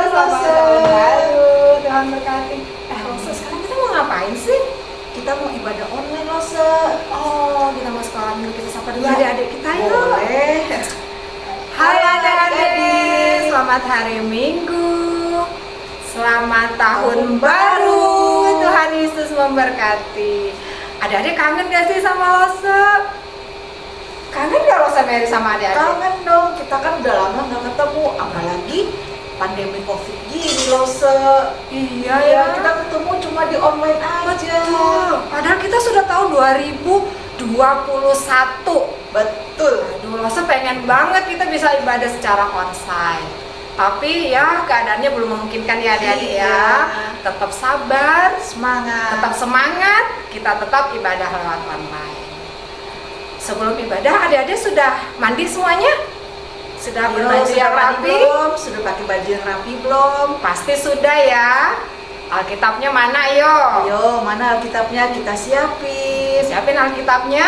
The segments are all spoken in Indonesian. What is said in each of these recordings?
selamat tahun baru. Tuhan berkati. Lose, sekarang kita mau ngapain sih? Kita mau ibadah online Lose. Oh, kita mau sekolah minggu, kita sapa dulu Ya, adik-adik kita yuk. boleh. Hai adik-adik, selamat hari Minggu. Selamat tahun baru. Tuhan Yesus memberkati. Adik-adik kangen gak sih sama Lose? Kangen gak Lose Mary sama adik-adik? Kangen dong, kita kan udah lama nggak ketemu, apalagi pandemi COVID gini Lose. Iya Ya, kita ketemu cuma di online aja. Betul. Padahal kita sudah tahun 2021. Betul. Aduh, Lose pengen banget kita bisa ibadah secara onsite. Tapi ya keadaannya belum memungkinkan ya adik-adik Iya. ya. Tetap sabar, Semangat. tetap semangat, kita tetap ibadah lewat online. Sebelum ibadah adik-adik sudah mandi semuanya? Sudah Yo, berbaju sudah yang mandi rapi? belum? Sudah pakai baju yang rapi belum? Pasti sudah ya. Alkitabnya mana yo? Ayo, mana Alkitabnya kita siapin. Siapin Alkitabnya.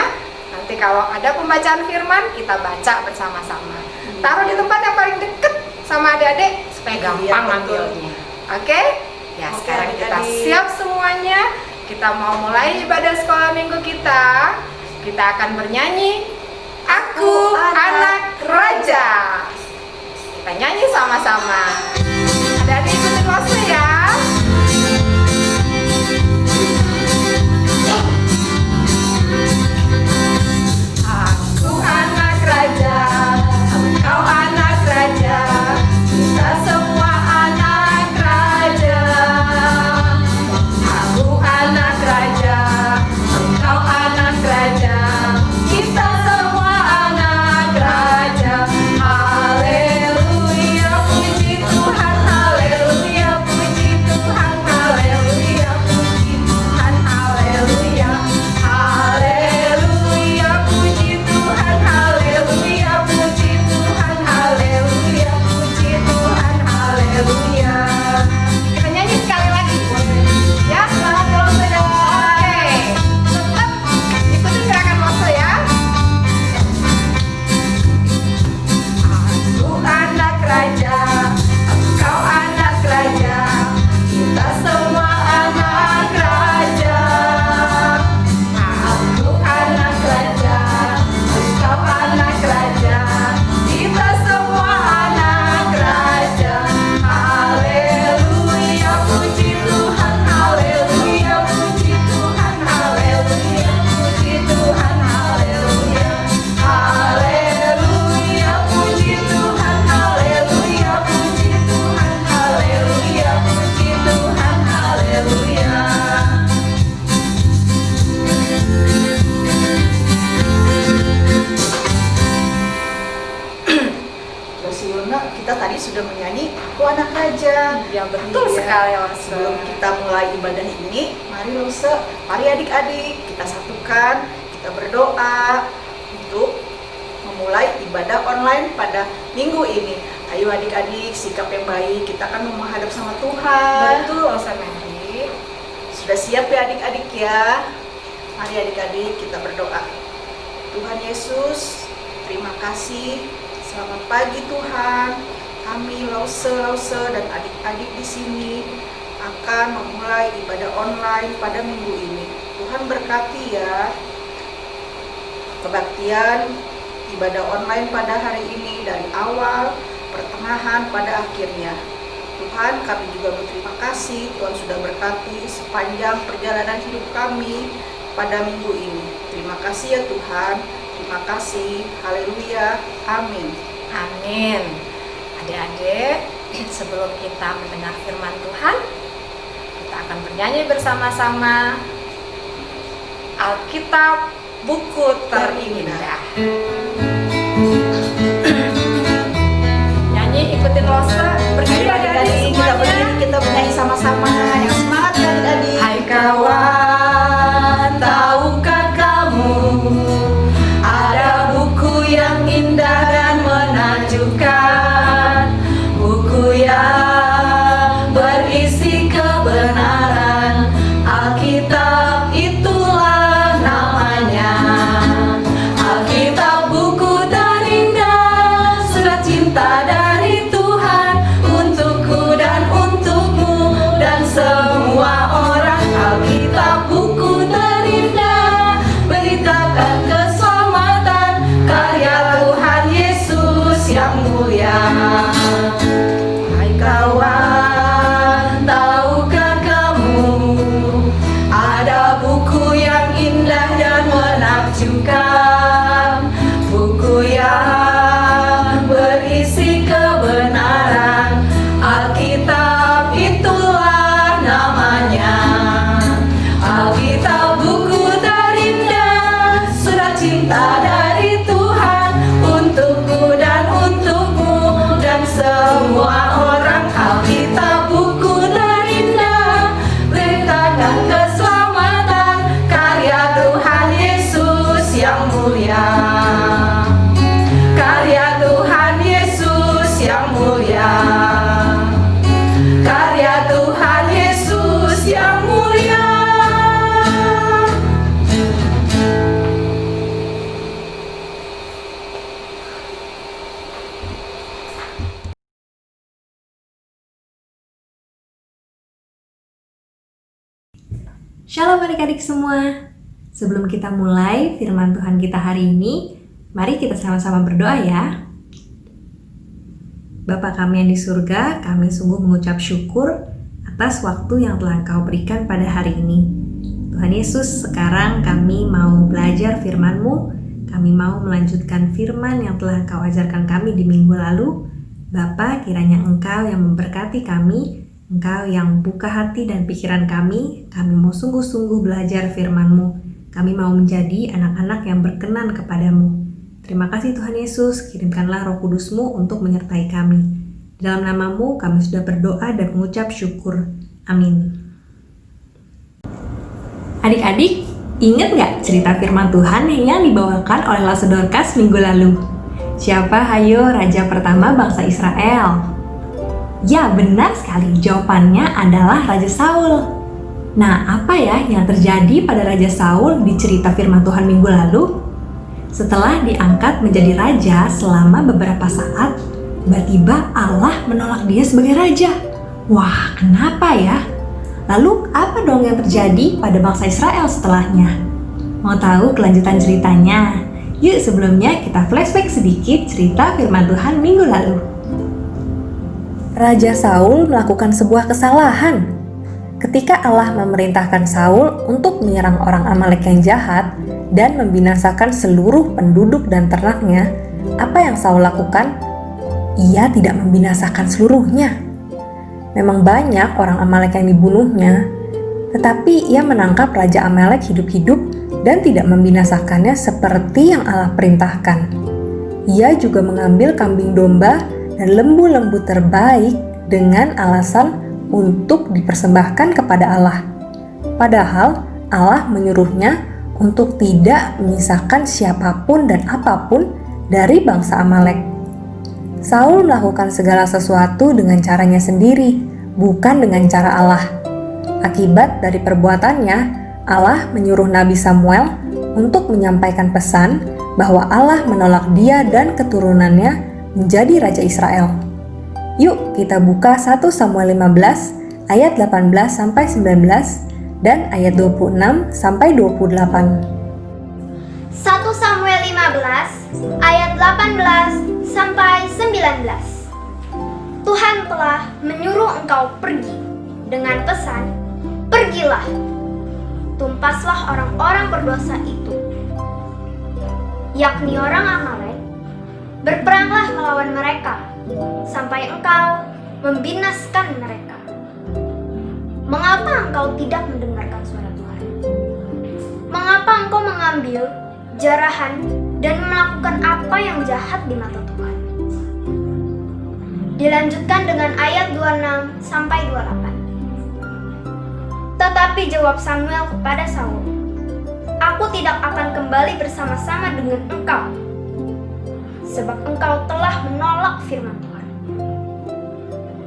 Nanti kalau ada pembacaan firman kita baca bersama-sama. Taruh di tempat yang paling deket sama adik-adik supaya Iya, gampang betul. ngambilnya. Oke? Ya, Oke, sekarang kita adik-adik. siap semuanya. Kita mau mulai ibadah sekolah minggu kita. Kita akan bernyanyi Aku Anak Raja. Kita nyanyi sama-sama. Adik-adik ikutin Lose ya. Aku anak raja, engkau anak raja, kita semua anak raja. Aku anak raja, engkau anak raja, kita semua anak raja. Haleluya, puji Tuhan, haleluya, puji Tuhan, haleluya, puji Tuhan, haleluya. Haleluya, puji Tuhan, haleluya, puji Tuhan, haleluya, puji Tuhan, haleluya. Kita nyanyi sekali lagi, ya, semangat Lose ya. Oke, tetap ikutin gerakan Lose ya. Aku anak raja, engkau anak raja, kita semua anak raja. Aku anak raja, engkau anak raja, kita semua anak raja. Haleluya, puji Tuhan, haleluya, puji Tuhan, haleluya, puji Tuhan, haleluya. Haleluya, puji Tuhan, haleluya, puji Tuhan, haleluya, puji Tuhan, haleluya. Terus Yuna, kita tadi sudah menyanyi Aku Anak Raja. Ya betul Iya. sekali Lose. Sebelum kita mulai ibadah ini, mari Lose, mari adik-adik kita satukan, kita berdoa untuk memulai ibadah online pada minggu ini. Ayo adik-adik, sikap yang baik, kita akan menghadap sama Tuhan. Betul Lose Mary. Sudah siap ya adik-adik ya? Mari adik-adik kita berdoa. Tuhan Yesus, terima kasih. Selamat pagi Tuhan. Kami Lose dan adik-adik di sini akan memulai ibadah online pada minggu ini. Tuhan berkati ya kebaktian ibadah online pada hari ini dari awal, pertengahan, pada akhirnya. Tuhan, kami juga berterima kasih Tuhan sudah berkati sepanjang perjalanan hidup kami pada minggu ini. Terima kasih ya Tuhan. Terima kasih. Haleluya. Amin. Amin. Adik-adik, sebelum kita mendengar firman Tuhan, kita akan bernyanyi bersama-sama Alkitab buku terindah. Nyanyi ikutin Lose, berdiri Ayo adik-adik, kita berdiri, kita bernyanyi sama-sama. Yang semangat ya adik-adik. Hai kawan, tahukah kamu ada buku yang indah dan menakjubkan, buku yang berisi kebenaran, Alkitab itulah namanya. Alkitab Shalom adik-adik semua. Sebelum kita mulai firman Tuhan kita hari ini, mari kita sama-sama berdoa ya. Bapa kami yang di surga, kami sungguh mengucap syukur atas waktu yang telah Engkau berikan pada hari ini. Tuhan Yesus, sekarang kami mau belajar firman-Mu, kami mau melanjutkan firman yang telah Engkau ajarkan kami di minggu lalu. Bapa, kiranya Engkau yang memberkati kami, Engkau yang buka hati dan pikiran kami mau sungguh-sungguh belajar firman-Mu. Kami mau menjadi anak-anak yang berkenan kepadamu. Terima kasih Tuhan Yesus, kirimkanlah Roh Kudus-Mu untuk menyertai kami. Di dalam nama-Mu kami sudah berdoa dan mengucap syukur. Amin. Adik-adik, ingat gak cerita firman Tuhan yang dibawakan oleh Lasse Dorcas minggu lalu? Siapa hayo raja pertama bangsa Israel? Ya, benar sekali. Jawabannya adalah Raja Saul. Nah, apa ya yang terjadi pada Raja Saul di cerita firman Tuhan minggu lalu? Setelah diangkat menjadi raja selama beberapa saat, tiba-tiba Allah menolak dia sebagai raja. Wah, kenapa ya? Lalu, apa dong yang terjadi pada bangsa Israel setelahnya? Mau tahu kelanjutan ceritanya? Yuk, sebelumnya kita flashback sedikit cerita firman Tuhan minggu lalu. Raja Saul melakukan sebuah kesalahan. Ketika Allah memerintahkan Saul untuk menyerang orang Amalek yang jahat dan membinasakan seluruh penduduk dan ternaknya, apa yang Saul lakukan? Ia tidak membinasakan seluruhnya. Memang banyak orang Amalek yang dibunuhnya, tetapi ia menangkap Raja Amalek hidup-hidup dan tidak membinasakannya seperti yang Allah perintahkan. Ia juga mengambil kambing domba dan lembu-lembu terbaik dengan alasan untuk dipersembahkan kepada Allah. Padahal Allah menyuruhnya untuk tidak menyisakan siapapun dan apapun dari bangsa Amalek. Saul melakukan segala sesuatu dengan caranya sendiri, bukan dengan cara Allah. Akibat dari perbuatannya, Allah menyuruh Nabi Samuel untuk menyampaikan pesan bahwa Allah menolak dia dan keturunannya menjadi Raja Israel. Yuk kita buka 1 Samuel 15 ayat 18-19 dan ayat 26-28. 1 Samuel 15 ayat 18-19. Tuhan telah menyuruh engkau pergi dengan pesan, pergilah, tumpaslah orang-orang berdosa itu, yakni orang Amalek. Berperanglah melawan mereka, sampai engkau membinaskan mereka. Mengapa engkau tidak mendengarkan suara Tuhan? Mengapa engkau mengambil jarahan dan melakukan apa yang jahat di mata Tuhan? Dilanjutkan dengan ayat 26-28. Tetapi jawab Samuel kepada Saul, aku tidak akan kembali bersama-sama dengan engkau, sebab engkau telah menolak firman Tuhan.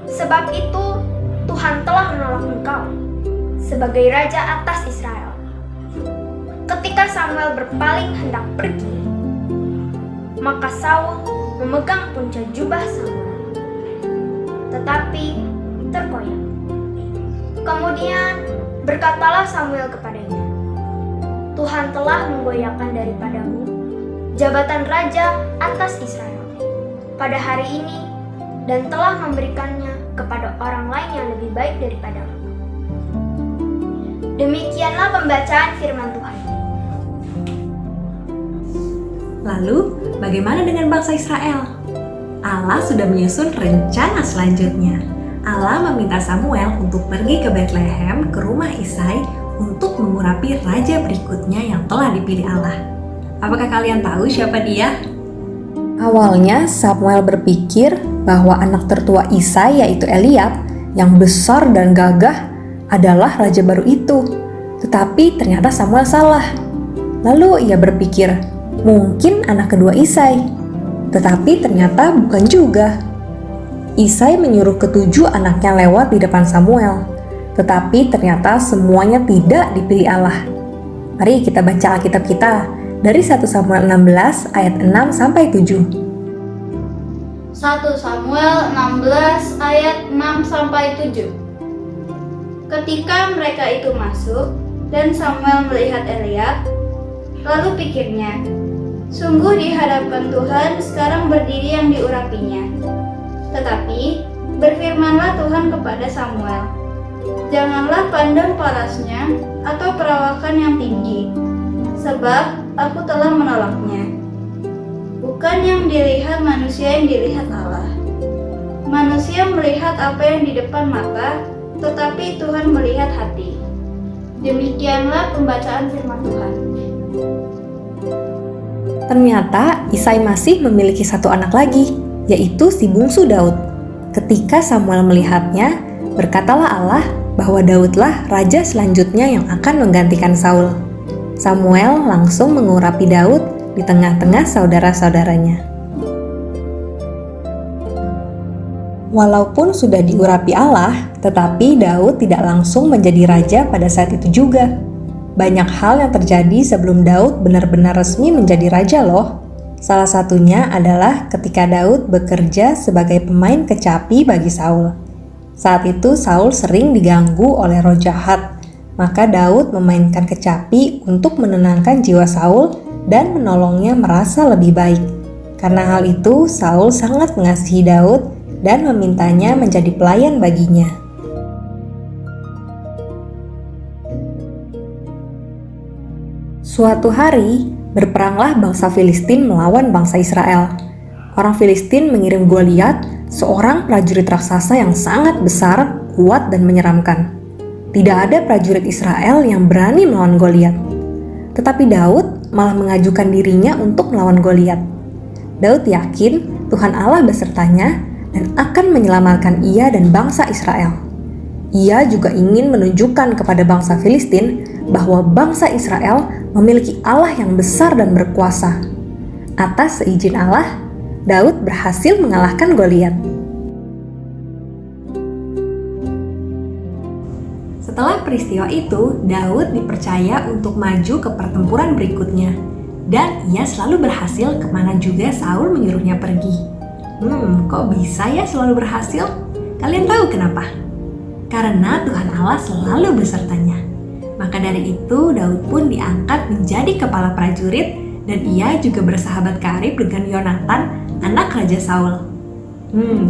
Sebab itu Tuhan telah menolak engkau sebagai raja atas Israel. Ketika Samuel berpaling hendak pergi, maka Saul memegang punca jubah Samuel, tetapi terkoyak. Kemudian berkatalah Samuel kepadanya, Tuhan telah menggoyahkan daripadamu jabatan raja atas Israel pada hari ini dan telah memberikannya kepada orang lain yang lebih baik daripadamu. Demikianlah pembacaan firman Tuhan. Lalu, bagaimana dengan bangsa Israel? Allah sudah menyusun rencana selanjutnya. Allah meminta Samuel untuk pergi ke Bethlehem, ke rumah Isai, untuk mengurapi raja berikutnya yang telah dipilih Allah. Apakah kalian tahu siapa dia? Awalnya Samuel berpikir bahwa anak tertua Isai yaitu Eliab yang besar dan gagah adalah raja baru itu. Tetapi ternyata Samuel salah. Lalu ia berpikir, mungkin anak kedua Isai. Tetapi ternyata bukan juga. Isai menyuruh ketujuh anaknya lewat di depan Samuel. Tetapi ternyata semuanya tidak dipilih Allah. Mari kita baca Alkitab kita dari 1 Samuel 16 ayat 6-7. 1 Samuel 16 ayat 6-7. Ketika mereka itu masuk, dan Samuel melihat Eliab, lalu pikirnya, sungguh di hadapan Tuhan sekarang berdiri yang diurapinya. Tetapi berfirmanlah Tuhan kepada Samuel, janganlah pandang parasnya atau perawakan yang tinggi, sebab aku telah menolaknya. Bukan yang dilihat manusia yang dilihat Allah. Manusia melihat apa yang di depan mata, tetapi Tuhan melihat hati. Demikianlah pembacaan firman Tuhan. Ternyata Isai masih memiliki satu anak lagi, yaitu si bungsu Daud. Ketika Samuel melihatnya, berkatalah Allah bahwa Daudlah raja selanjutnya yang akan menggantikan Saul. Samuel langsung mengurapi Daud di tengah-tengah saudara-saudaranya. Walaupun sudah diurapi Allah, tetapi Daud tidak langsung menjadi raja pada saat itu juga. Banyak hal yang terjadi sebelum Daud benar-benar resmi menjadi raja loh. Salah satunya adalah ketika Daud bekerja sebagai pemain kecapi bagi Saul. Saat itu Saul sering diganggu oleh roh jahat, maka Daud memainkan kecapi untuk menenangkan jiwa Saul dan menolongnya merasa lebih baik. Karena hal itu, Saul sangat mengasihi Daud dan memintanya menjadi pelayan baginya. Suatu hari, berperanglah bangsa Filistin melawan bangsa Israel. Orang Filistin mengirim Goliat, seorang prajurit raksasa yang sangat besar, kuat, dan menyeramkan. Tidak ada prajurit Israel yang berani melawan Goliat. Tetapi Daud malah mengajukan dirinya untuk melawan Goliat. Daud yakin Tuhan Allah besertanya dan akan menyelamatkan ia dan bangsa Israel. Ia juga ingin menunjukkan kepada bangsa Filistin bahwa bangsa Israel memiliki Allah yang besar dan berkuasa. Atas seizin Allah, Daud berhasil mengalahkan Goliat. Setelah peristiwa itu, Daud dipercaya untuk maju ke pertempuran berikutnya, dan ia selalu berhasil kemana juga Saul menyuruhnya pergi. Kok bisa ya selalu berhasil? Kalian tahu kenapa? Karena Tuhan Allah selalu besertanya. Maka dari itu Daud pun diangkat menjadi kepala prajurit dan ia juga bersahabat karib dengan Yonatan, anak Raja Saul.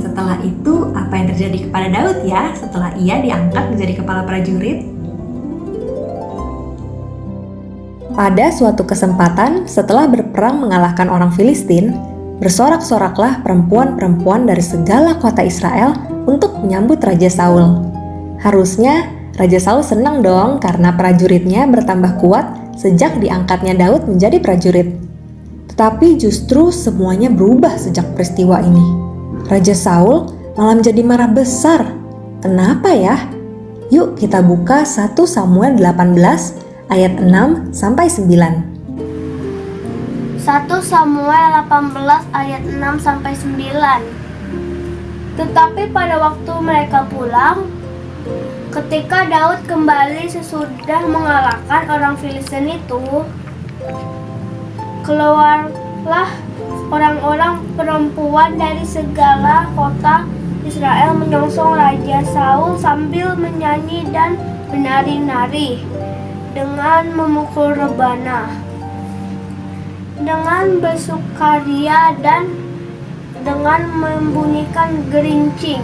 Setelah itu apa yang terjadi kepada Daud ya setelah ia diangkat menjadi kepala prajurit? Pada suatu kesempatan setelah berperang mengalahkan orang Filistin, bersorak-soraklah perempuan-perempuan dari segala kota Israel untuk menyambut Raja Saul. Harusnya Raja Saul senang dong karena prajuritnya bertambah kuat sejak diangkatnya Daud menjadi prajurit. Tetapi justru semuanya berubah sejak peristiwa ini. Raja Saul malah menjadi marah besar. Kenapa ya? Yuk kita buka 1 Samuel 18 ayat 6 sampai 9. 1 Samuel 18 ayat 6 sampai 9. Tetapi pada waktu mereka pulang, ketika Daud kembali sesudah mengalahkan orang Filistin itu, keluarlah orang-orang perempuan dari segala kota Israel menyongsong Raja Saul sambil menyanyi dan menari-nari dengan memukul rebana, dengan bersukaria dan dengan membunyikan gerincing.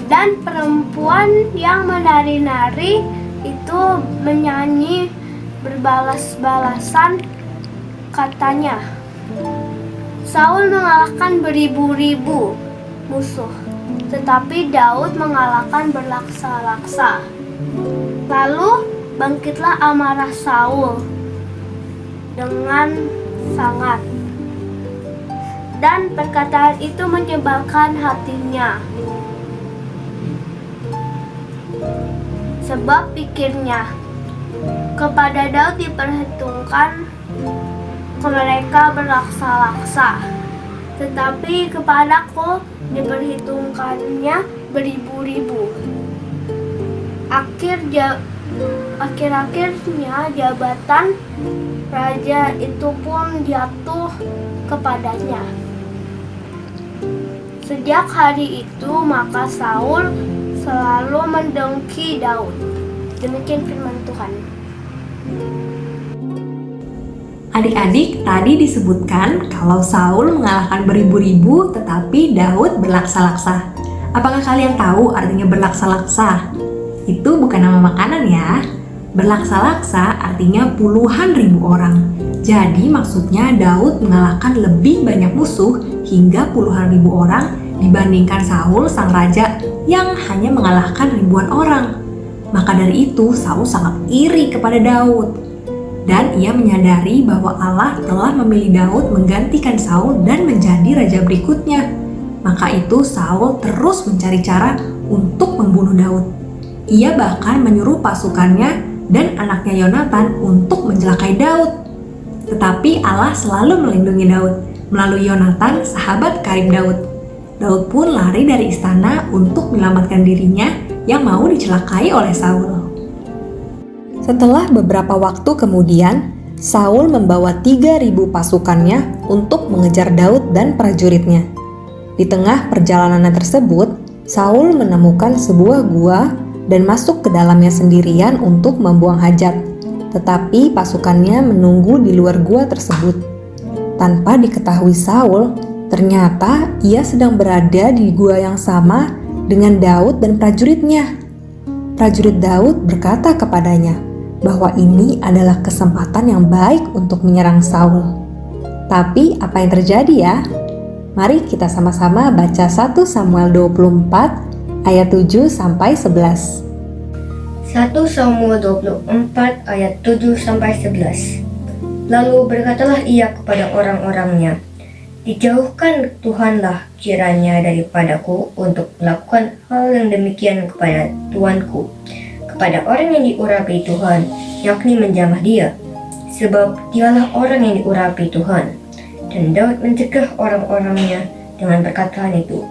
Dan perempuan yang menari-nari itu menyanyi berbalas-balasan, katanya, Saul mengalahkan beribu-ribu musuh, tetapi Daud mengalahkan berlaksa-laksa. Lalu bangkitlah amarah Saul dengan sangat, dan perkataan itu menyebalkan hatinya. Sebab pikirnya, kepada Daud diperhitungkan mereka berlaksa-laksa, tetapi kepadaku diperhitungkannya beribu-ribu. Akhir-akhirnya jabatan raja itu pun jatuh kepadanya. Sejak hari itu maka Saul selalu mendengki Daud. Demikian firman Tuhan. Adik-adik, tadi disebutkan kalau Saul mengalahkan beribu-ribu tetapi Daud berlaksa-laksa. Apakah kalian tahu artinya berlaksa-laksa? Itu bukan nama makanan ya. Berlaksa-laksa artinya puluhan ribu orang. Jadi maksudnya Daud mengalahkan lebih banyak musuh hingga puluhan ribu orang dibandingkan Saul sang raja yang hanya mengalahkan ribuan orang. Maka dari itu Saul sangat iri kepada Daud. Dan ia menyadari bahwa Allah telah memilih Daud menggantikan Saul dan menjadi raja berikutnya. Maka itu Saul terus mencari cara untuk membunuh Daud. Ia bahkan menyuruh pasukannya dan anaknya Yonatan untuk mencelakai Daud. Tetapi Allah selalu melindungi Daud melalui Yonatan, sahabat karib Daud. Daud pun lari dari istana untuk menyelamatkan dirinya yang mau dicelakai oleh Saul. Setelah beberapa waktu kemudian, Saul membawa 3.000 pasukannya untuk mengejar Daud dan prajuritnya. Di tengah perjalanannya tersebut, Saul menemukan sebuah gua dan masuk ke dalamnya sendirian untuk membuang hajat. Tetapi pasukannya menunggu di luar gua tersebut. Tanpa diketahui Saul, ternyata ia sedang berada di gua yang sama dengan Daud dan prajuritnya. Prajurit Daud berkata kepadanya bahwa ini adalah kesempatan yang baik untuk menyerang Saul. Tapi apa yang terjadi ya? Mari kita sama-sama baca 1 Samuel 24 ayat 7 sampai 11. 1 Samuel 24 ayat 7 sampai 11. Lalu berkatalah ia kepada orang-orangnya, "Dijauhkan Tuhanlah kiranya daripadaku untuk melakukan hal yang demikian kepada tuanku, kepada orang yang diurapi Tuhan, yakni menjamah dia, sebab dialah orang yang diurapi Tuhan." Dan Daud mencegah orang-orangnya dengan perkataan itu.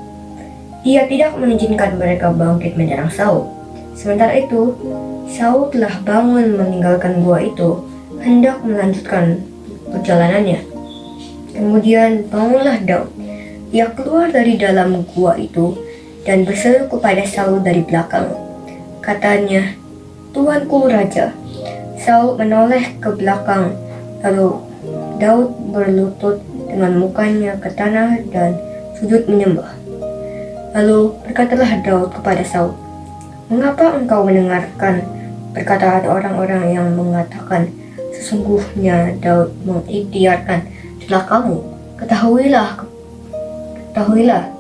Ia tidak mengizinkan mereka bangkit menyerang Saul. Sementara itu, Saul telah bangun meninggalkan gua itu, hendak melanjutkan perjalanannya. Kemudian bangunlah Daud. Ia keluar dari dalam gua itu dan berseru kepada Saul dari belakang. Katanya, "Tuanku Raja." Saul menoleh ke belakang, lalu Daud berlutut dengan mukanya ke tanah dan sujud menyembah. Lalu berkatalah Daud kepada Saul, "Mengapa engkau mendengarkan perkataan orang-orang yang mengatakan, sesungguhnya Daud mengikhtiarkan celakamu? Ketahuilah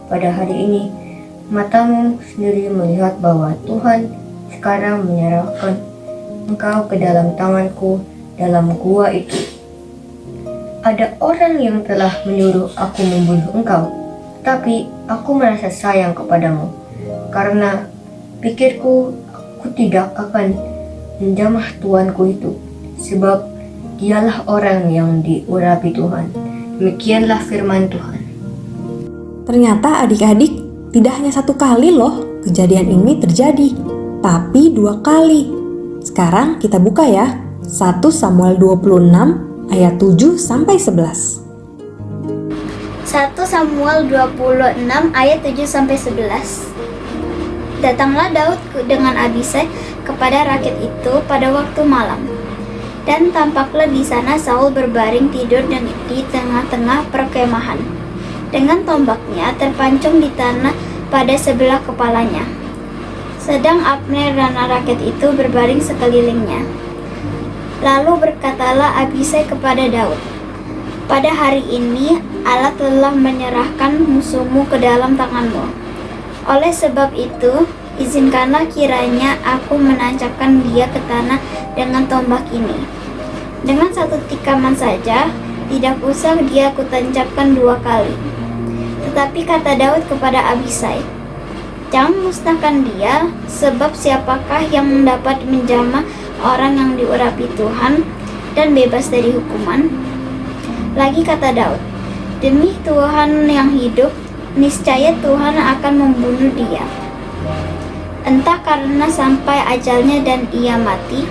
pada hari ini matamu sendiri melihat bahwa Tuhan sekarang menyerahkan engkau ke dalam tanganku dalam gua itu. Ada orang yang telah menyuruh aku membunuh engkau, tapi aku merasa sayang kepadamu, karena pikirku aku tidak akan menjamah tuanku itu, sebab dialah orang yang diurapi Tuhan." Demikianlah firman Tuhan. Ternyata adik-adik, tidak hanya satu kali loh kejadian ini terjadi, tapi 2 kali. Sekarang kita buka ya, 1 Samuel 26 ayat 7 sampai 11. 1 Samuel 26 ayat 7 sampai 11. Datanglah Daud dengan Abisai kepada rakyat itu pada waktu malam. Dan tampaklah di sana Saul berbaring tidur di tengah-tengah perkemahan, dengan tombaknya terpancung di tanah pada sebelah kepalanya. Sedang Abner dan rakyat itu berbaring sekelilingnya. Lalu berkatalah Abisai kepada Daud, "Pada hari ini Allah telah menyerahkan musuhmu ke dalam tanganmu. Oleh sebab itu, izinkanlah kiranya aku menancapkan dia ke tanah dengan tombak ini. Dengan satu tikaman saja, tidak usah dia kutancapkan 2 kali." Tetapi kata Daud kepada Abisai, "Jangan musnahkan dia, sebab siapakah yang dapat menjamah orang yang diurapi Tuhan dan bebas dari hukuman?" Lagi kata Daud, "Demi Tuhan yang hidup, niscaya Tuhan akan membunuh dia. Entah karena sampai ajalnya dan ia mati,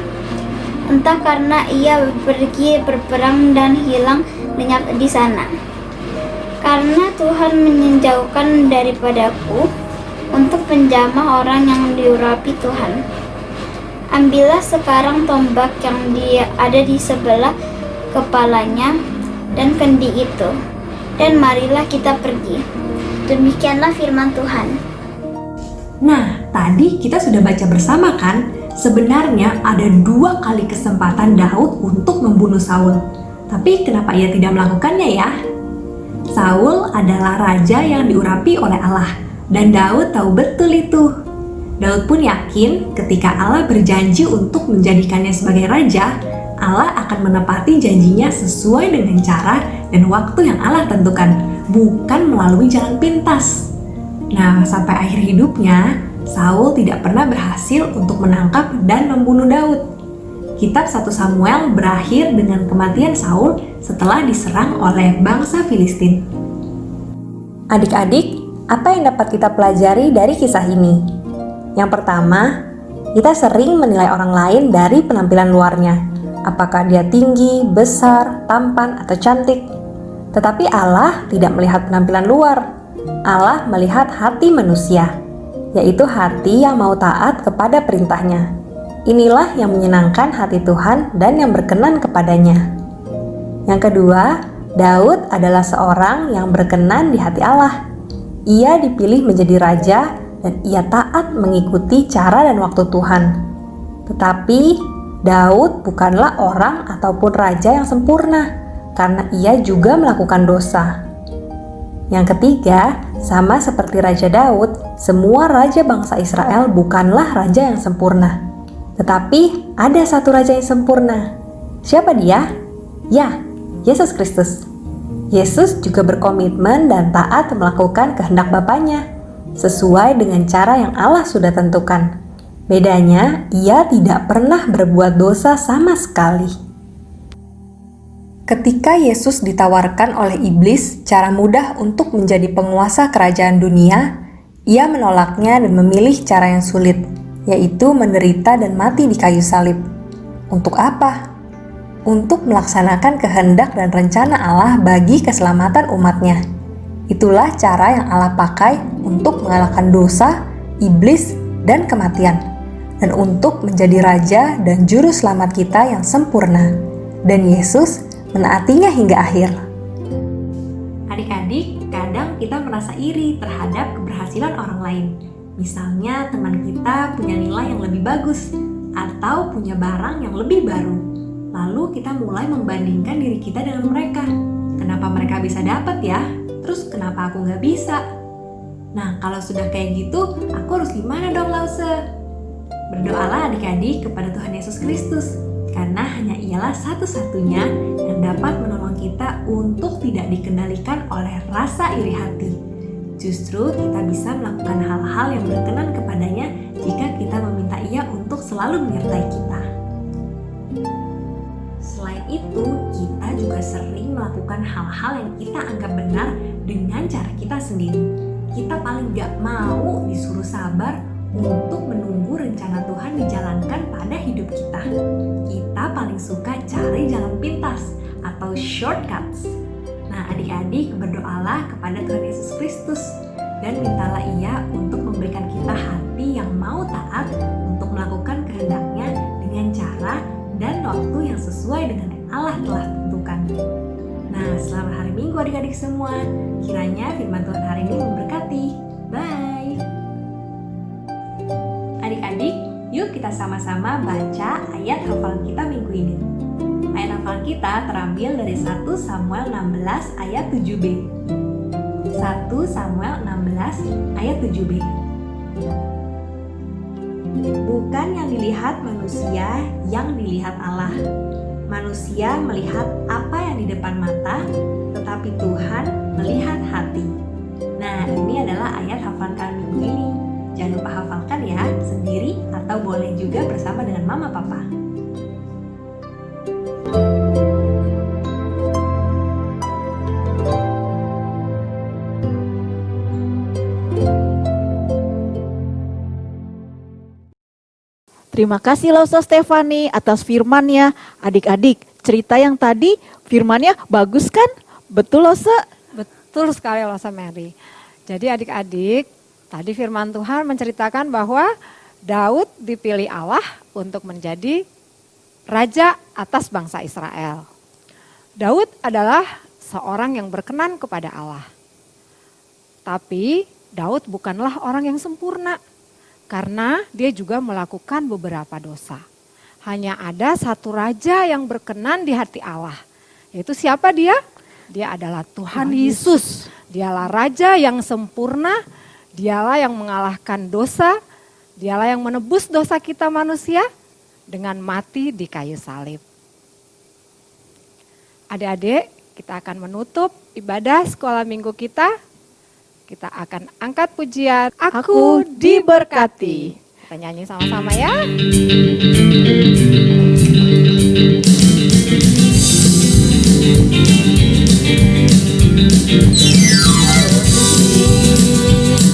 entah karena ia pergi berperang dan hilang lenyap di sana. Karena Tuhan menjauhkan daripadaku untuk menjamah orang yang diurapi Tuhan. Ambillah sekarang tombak yang ada di sebelah kepalanya dan kendi itu, dan marilah kita pergi. Demikianlah firman Tuhan. Nah, tadi kita sudah baca bersama kan? Sebenarnya ada 2 kali kesempatan Daud untuk membunuh Saul. Tapi kenapa ia tidak melakukannya ya? Saul adalah raja yang diurapi oleh Allah, dan Daud tahu betul itu. Daud pun yakin ketika Allah berjanji untuk menjadikannya sebagai raja, Allah akan menepati janjinya sesuai dengan cara dan waktu yang Allah tentukan, bukan melalui jalan pintas. Nah, sampai akhir hidupnya, Saul tidak pernah berhasil untuk menangkap dan membunuh Daud. Kitab 1 Samuel berakhir dengan kematian Saul setelah diserang oleh bangsa Filistin. Adik-adik, apa yang dapat kita pelajari dari kisah ini? Yang pertama, kita sering menilai orang lain dari penampilan luarnya. Apakah dia tinggi, besar, tampan, atau cantik. Tetapi Allah tidak melihat penampilan luar. Allah melihat hati manusia, yaitu hati yang mau taat kepada perintahnya. Inilah yang menyenangkan hati Tuhan dan yang berkenan kepadanya. Yang kedua, Daud adalah seorang yang berkenan di hati Allah. Ia dipilih menjadi raja dan ia taat mengikuti cara dan waktu Tuhan. Tetapi Daud bukanlah orang ataupun raja yang sempurna, karena ia juga melakukan dosa. Yang ketiga, sama seperti Raja Daud, semua raja bangsa Israel bukanlah raja yang sempurna. Tetapi ada satu raja yang sempurna. Siapa dia? Ya, Yesus Kristus. Yesus juga berkomitmen dan taat melakukan kehendak Bapanya, sesuai dengan cara yang Allah sudah tentukan. Bedanya, ia tidak pernah berbuat dosa sama sekali. Ketika Yesus ditawarkan oleh iblis cara mudah untuk menjadi penguasa kerajaan dunia, ia menolaknya dan memilih cara yang sulit, yaitu menderita dan mati di kayu salib. Untuk apa? Untuk melaksanakan kehendak dan rencana Allah bagi keselamatan umatnya. Itulah cara yang Allah pakai untuk mengalahkan dosa, iblis, dan kematian, dan untuk menjadi raja dan juru selamat kita yang sempurna. Dan Yesus menaatinya hingga akhir. Adik-adik, kadang kita merasa iri terhadap keberhasilan orang lain. Misalnya teman kita punya nilai yang lebih bagus, atau punya barang yang lebih baru. Lalu kita mulai membandingkan diri kita dengan mereka. Kenapa mereka bisa dapat ya? Terus kenapa aku nggak bisa? Nah, kalau sudah kayak gitu, aku harus gimana dong, Lause? Berdoalah adik-adik kepada Tuhan Yesus Kristus, karena hanya ialah satu-satunya yang dapat menolong kita untuk tidak dikendalikan oleh rasa iri hati. Justru kita bisa melakukan hal-hal yang berkenan kepadanya jika kita meminta Ia untuk selalu menyertai kita. Selain itu, kita juga sering melakukan hal-hal yang kita anggap benar dengan cara kita sendiri. Kita paling gak mau disuruh sabar untuk menunggu rencana Tuhan dijalankan pada hidup kita. Kita paling suka cari jalan pintas atau shortcuts. Nah, adik-adik, berdoalah kepada Tuhan Yesus Kristus dan mintalah Ia untuk memberikan kita hati yang mau taat untuk melakukan kehendak-Nya dengan cara dan waktu yang sesuai dengan yang Allah telah tentukan. Nah, selamat hari Minggu adik-adik semua. Kiranya firman Tuhan hari ini memberkati. Bye! Adik-adik, yuk kita sama-sama baca ayat hafalan kita minggu ini. Ayat hafalan kita terambil dari 1 Samuel 16 ayat 7b. 1 Samuel 16 ayat 7b. Bukan yang dilihat manusia yang dilihat Allah. Manusia melihat apa yang di depan mata, tetapi Tuhan melihat hati. Nah, ini adalah ayat hafalan kalian minggu ini. Jangan lupa hafalkan ya, sendiri atau boleh juga bersama dengan mama papa. Terima kasih Lause Stefani atas firman-Nya. Adik-adik, cerita yang tadi firman-Nya bagus kan? Betul Lause? Betul sekali Lause Mary. Jadi adik-adik, Tadi firman Tuhan menceritakan bahwa Daud dipilih Allah untuk menjadi raja atas bangsa Israel. Daud adalah seorang yang berkenan kepada Allah. Tapi Daud bukanlah orang yang sempurna karena dia juga melakukan beberapa dosa. Hanya ada satu raja yang berkenan di hati Allah. Yaitu siapa dia? Dia adalah Tuhan Yesus. Dialah raja yang sempurna, dialah yang mengalahkan dosa, dialah yang menebus dosa kita manusia dengan mati di kayu salib. Adik-adik, kita akan menutup ibadah sekolah minggu kita. Kita akan angkat pujian Aku Diberkati. Kita nyanyi sama-sama ya.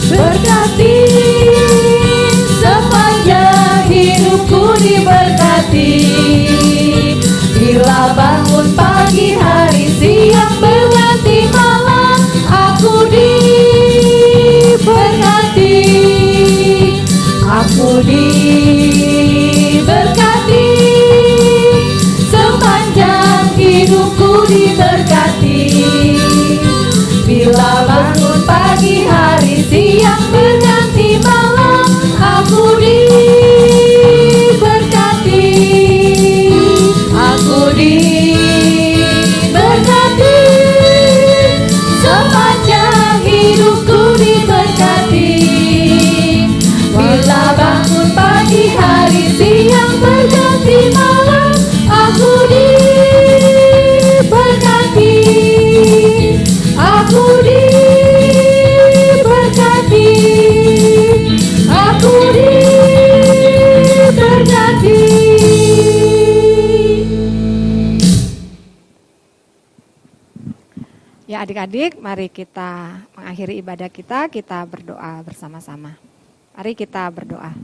Berkati sepanjang hidupku diberkati. Bila bangun pagi hari siang berganti malam, aku diberkati. Aku diberkati sepanjang hidupku diberkati. Bila bangun pagi hari siang berganti malam, aku diberkati. Aku diberkati sepanjang hidupku diberkati. Bila bangun pagi hari siang berganti malam, aku diberkati. Aku diberkati. Aku diberkati. Ya adik-adik, mari kita mengakhiri ibadah kita berdoa bersama-sama. Mari kita berdoa.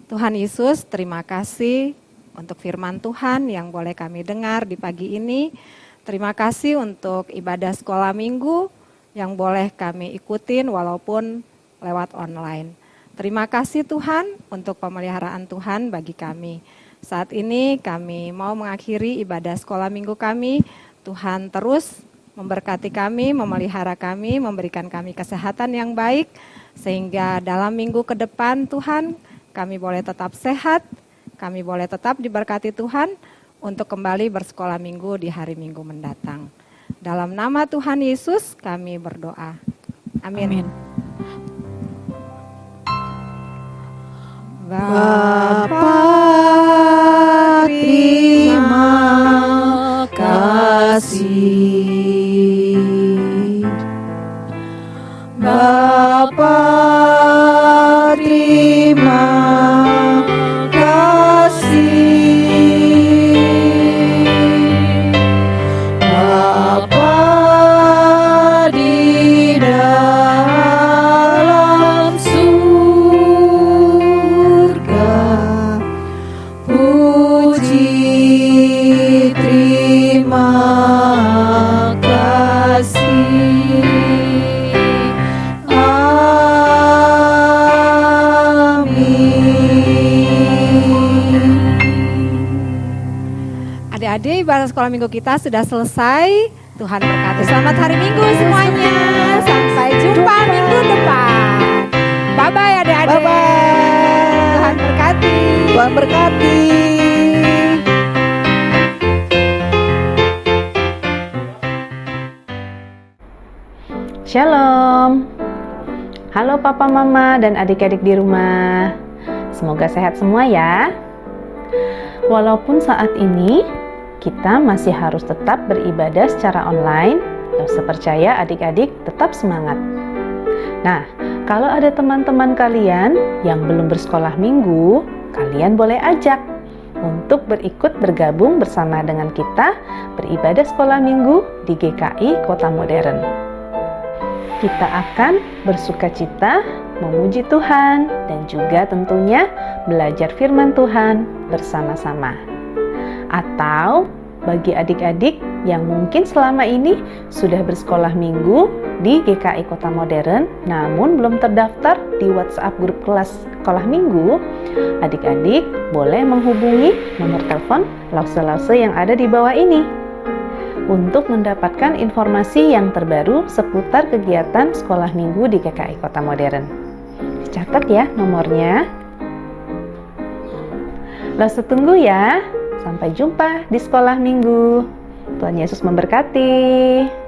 Tuhan Yesus, terima kasih untuk firman Tuhan yang boleh kami dengar di pagi ini. Terima kasih untuk ibadah sekolah minggu yang boleh kami ikutin walaupun lewat online. Terima kasih Tuhan untuk pemeliharaan Tuhan bagi kami. Saat ini kami mau mengakhiri ibadah sekolah minggu kami. Tuhan terus memberkati kami, memelihara kami, memberikan kami kesehatan yang baik. Sehingga dalam minggu ke depan Tuhan kami boleh tetap sehat, kami boleh tetap diberkati Tuhan untuk kembali bersekolah minggu di hari Minggu mendatang. Dalam nama Tuhan Yesus kami berdoa. Amin. Bapa, terima kasih. Bapa, terima kasih. Bapa di dalam surga, puji terima kasih. Adik-adik, ibadah sekolah minggu kita sudah selesai. Tuhan berkati. Selamat hari Minggu semuanya. Sampai jumpa minggu depan. Bye-bye adik-adik. Bye-bye. Tuhan berkati. Tuhan berkati. Shalom. Halo papa mama dan adik-adik di rumah. Semoga sehat semua ya. Walaupun saat ini kita masih harus tetap beribadah secara online, gak usah percaya adik-adik tetap semangat. Nah, kalau ada teman-teman kalian yang belum bersekolah minggu, kalian boleh ajak untuk bergabung bersama dengan kita beribadah sekolah minggu di GKI Kota Modern. Kita akan bersukacita, memuji Tuhan, dan juga tentunya belajar firman Tuhan bersama-sama. Atau bagi adik-adik yang mungkin selama ini sudah bersekolah minggu di GKI Kota Modern namun belum terdaftar di WhatsApp grup kelas sekolah minggu, adik-adik boleh menghubungi nomor telepon lause-lause yang ada di bawah ini untuk mendapatkan informasi yang terbaru seputar kegiatan sekolah minggu di GKI Kota Modern. Catat ya nomornya. Lause tunggu ya. Sampai jumpa di sekolah minggu. Tuhan Yesus memberkati.